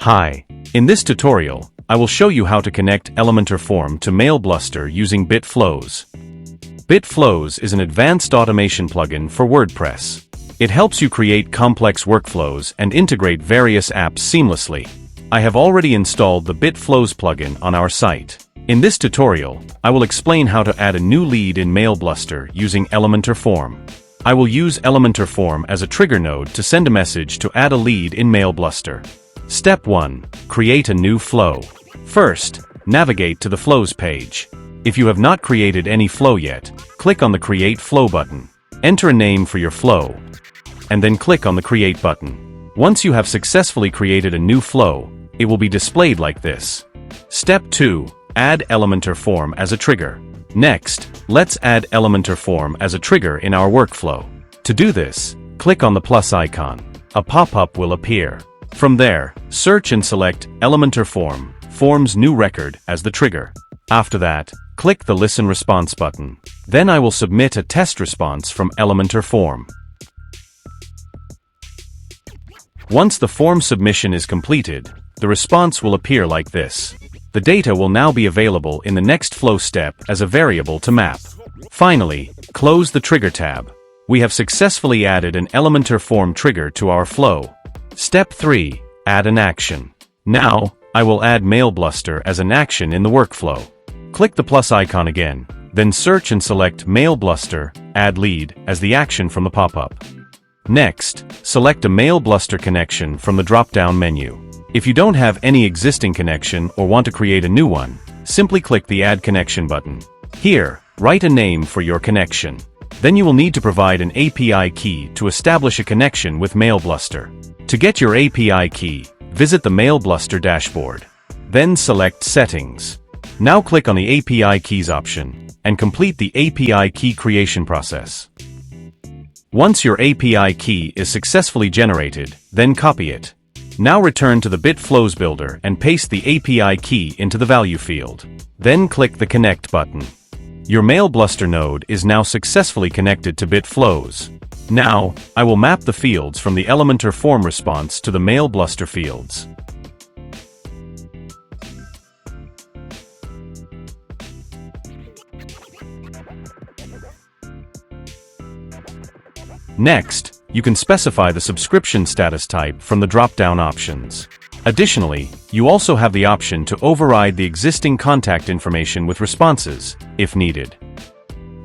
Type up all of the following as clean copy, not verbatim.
Hi. In this tutorial, I will show you how to connect Elementor Form to MailBluster using BitFlows. BitFlows is an advanced automation plugin for WordPress. It helps you create complex workflows and integrate various apps seamlessly. I have already installed the BitFlows plugin on our site. In this tutorial, I will explain how to add a new lead in MailBluster using Elementor Form. I will use Elementor Form as a trigger node to send a message to add a lead in MailBluster. Step 1. Create a new flow. First, navigate to the Flows page. If you have not created any flow yet, click on the Create Flow button. Enter a name for your flow, and then click on the Create button. Once you have successfully created a new flow, it will be displayed like this. Step 2. Add Elementor Form as a trigger. Next, let's add Elementor Form as a trigger in our workflow. To do this, click on the plus icon. A pop-up will appear. From there, search and select Elementor Form, Form's new record as the trigger. After that, click the Listen Response button. Then I will submit a test response from Elementor Form. Once the form submission is completed, the response will appear like this. The data will now be available in the next flow step as a variable to map. Finally, close the Trigger tab. We have successfully added an Elementor Form trigger to our flow. Step 3. Add an action. Now, I will add MailBluster as an action in the workflow. Click the plus icon again, then search and select MailBluster, Add Lead as the action from the pop-up. Next, select a MailBluster connection from the drop-down menu. If you don't have any existing connection or want to create a new one, simply click the Add Connection button. Here, write a name for your connection. Then you will need to provide an API key to establish a connection with MailBluster. To get your API key, visit the MailBluster dashboard. Then select Settings. Now click on the API Keys option, and complete the API key creation process. Once your API key is successfully generated, then copy it. Now return to the BitFlows builder and paste the API key into the value field. Then click the Connect button. Your MailBluster node is now successfully connected to BitFlows. Now, I will map the fields from the Elementor Form response to the MailBluster fields. Next, you can specify the subscription status type from the drop-down options. Additionally, you also have the option to override the existing contact information with responses, if needed.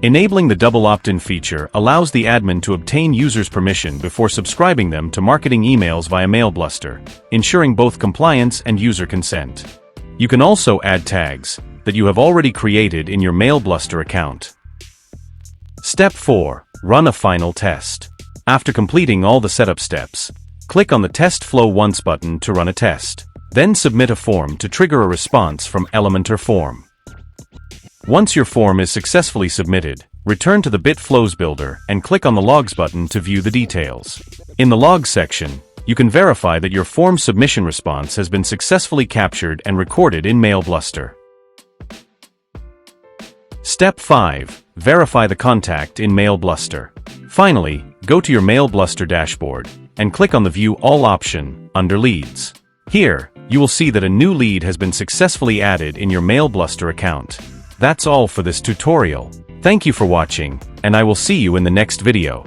Enabling the double opt-in feature allows the admin to obtain users' permission before subscribing them to marketing emails via MailBluster, ensuring both compliance and user consent. You can also add tags that you have already created in your MailBluster account. Step 4. Run a final test. After completing all the setup steps, click on the Test Flow Once button to run a test. Then submit a form to trigger a response from Elementor Form. Once your form is successfully submitted, return to the BitFlows builder and click on the Logs button to view the details. In the Logs section, you can verify that your form submission response has been successfully captured and recorded in MailBluster. Step 5. Verify the contact in MailBluster. Finally, go to your MailBluster dashboard and click on the View All option under Leads. Here, you will see that a new lead has been successfully added in your MailBluster account. That's all for this tutorial. Thank you for watching, and I will see you in the next video.